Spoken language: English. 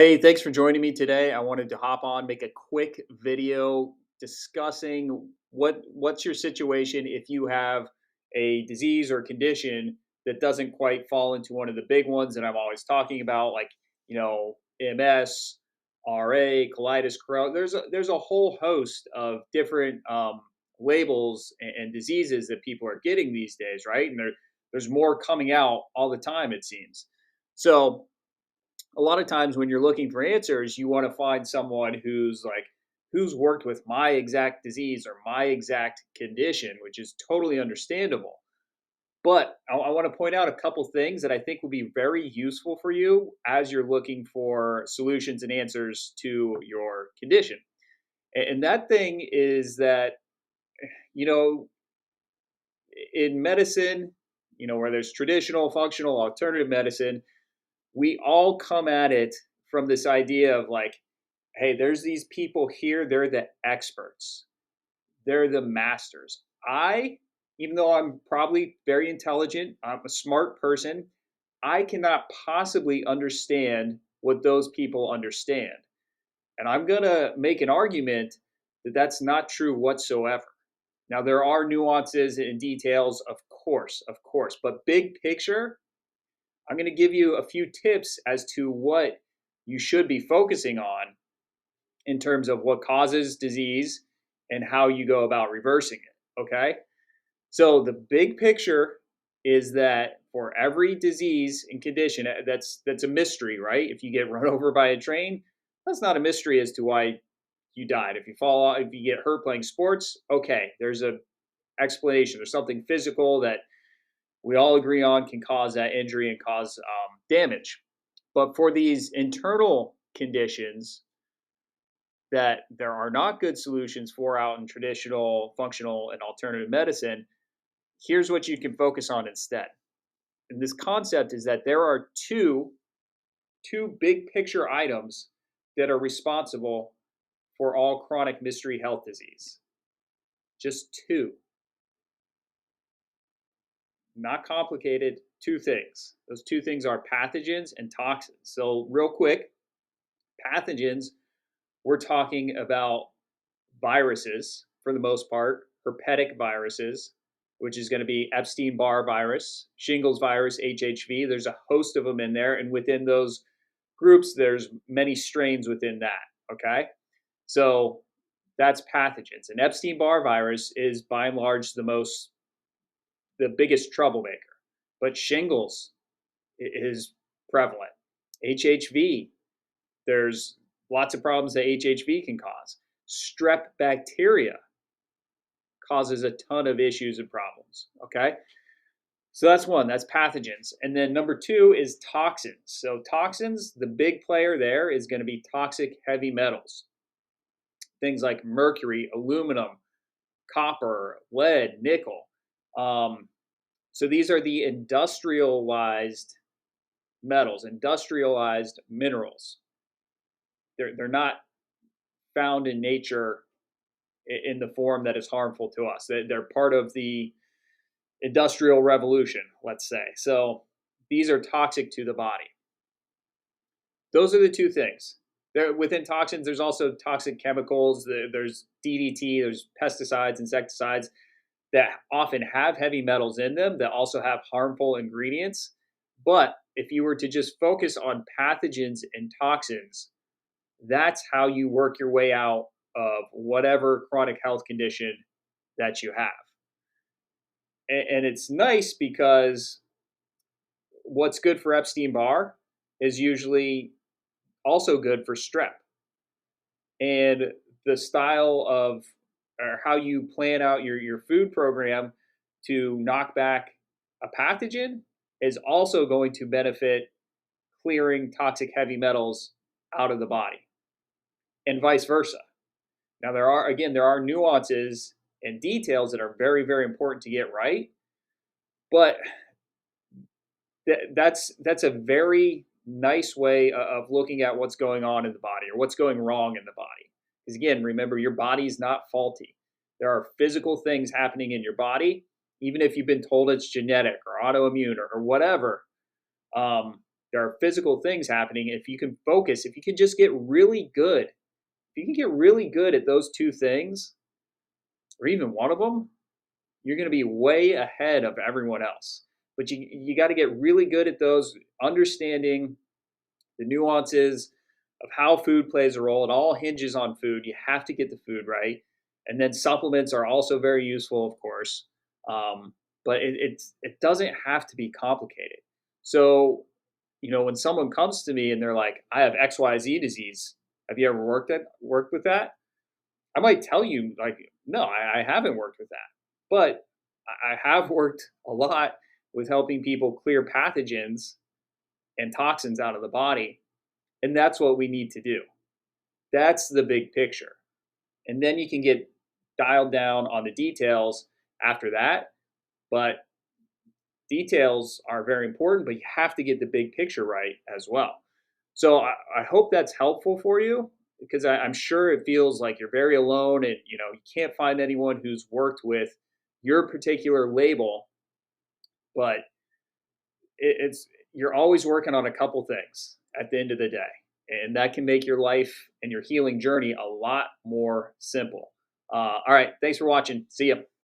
Hey, thanks for joining me today. I wanted to hop on, make a quick video discussing what's your situation if you have a disease or condition that doesn't quite fall into one of the big ones that I'm always talking about, like MS, RA, colitis, Crohn. There's a whole host of different labels and diseases that people are getting these days, right? And there's more coming out all the time, it seems. So a lot of times when you're looking for answers, you want to find someone who's worked with my exact disease or my exact condition, which is totally understandable. But I want to point out a couple things that I think will be very useful for you as you're looking for solutions and answers to your condition. And that thing is that, you know, in medicine, where there's traditional, functional, alternative medicine, we all come at it from this idea of like, hey, there's these people here, they're the experts, they're the masters. Even though I'm probably very intelligent, I'm a smart person, I cannot possibly understand what those people understand. And I'm going to make an argument that that's not true whatsoever. Now, there are nuances and details, of course, but big picture, I'm going to give you a few tips as to what you should be focusing on in terms of what causes disease and how you go about reversing it. Okay. So the big picture is that for every disease and condition, that's a mystery, right? If you get run over by a train, that's not a mystery as to why you died. If you fall off, if you get hurt playing sports, okay, there's a explanation. There's something physical that we all agree on can cause that injury and cause damage. But for these internal conditions that there are not good solutions for out in traditional, functional, and alternative medicine, here's what you can focus on instead. And this concept is that there are two big picture items that are responsible for all chronic mystery health disease. Just two. Not complicated, two things. Those two things are pathogens and toxins. So, real quick, pathogens, we're talking about viruses for the most part, herpetic viruses, which is going to be Epstein Barr virus, shingles virus, HHV. There's a host of them in there. And within those groups, there's many strains within that. Okay. So that's pathogens. And Epstein Barr virus is by and large the biggest troublemaker. But shingles is prevalent. HHV, there's lots of problems that HHV can cause. Strep bacteria causes a ton of issues and problems. Okay. So that's one, that's pathogens. And then number two is toxins. So, toxins, the big player there is going to be toxic heavy metals, things like mercury, aluminum, copper, lead, nickel. So, these are the industrialized metals, industrialized minerals. They're not found in nature in the form that is harmful to us. They're part of the industrial revolution, let's say. So these are toxic to the body. Those are the two things. Within toxins, there's also toxic chemicals. There's DDT, there's pesticides, insecticides that often have heavy metals in them that also have harmful ingredients. But if you were to just focus on pathogens and toxins, that's how you work your way out of whatever chronic health condition that you have. And it's nice because what's good for Epstein Barr is usually also good for strep. And the style of or how you plan out your food program to knock back a pathogen is also going to benefit clearing toxic heavy metals out of the body and vice versa. Now there are nuances and details that are very, very important to get right, but that's a very nice way of looking at what's going on in the body or what's going wrong in the body. Because again, remember, your body's not faulty. There are physical things happening in your body, even if you've been told it's genetic or autoimmune or whatever. there are physical things happening. If you can focus, if you can just get really good, if you can get really good at those two things, or even one of them, you're going to be way ahead of everyone else. But you got to get really good at those, understanding the nuances of how food plays a role. It all hinges on food. You have to get the food right. And then supplements are also very useful, of course. But it doesn't have to be complicated. So, when someone comes to me and they're like, I have XYZ disease, have you ever worked with that? I might tell you, like, no, I haven't worked with that. But I have worked a lot with helping people clear pathogens and toxins out of the body. And that's what we need to do. That's the big picture. And then you can get dialed down on the details after that. But details are very important, but you have to get the big picture right as well. So I hope that's helpful for you, because I'm sure it feels like you're very alone, and you can't find anyone who's worked with your particular label. But it's you're always working on a couple things at the end of the day, and that can make your life and your healing journey a lot more simple. All right, thanks for watching. See ya.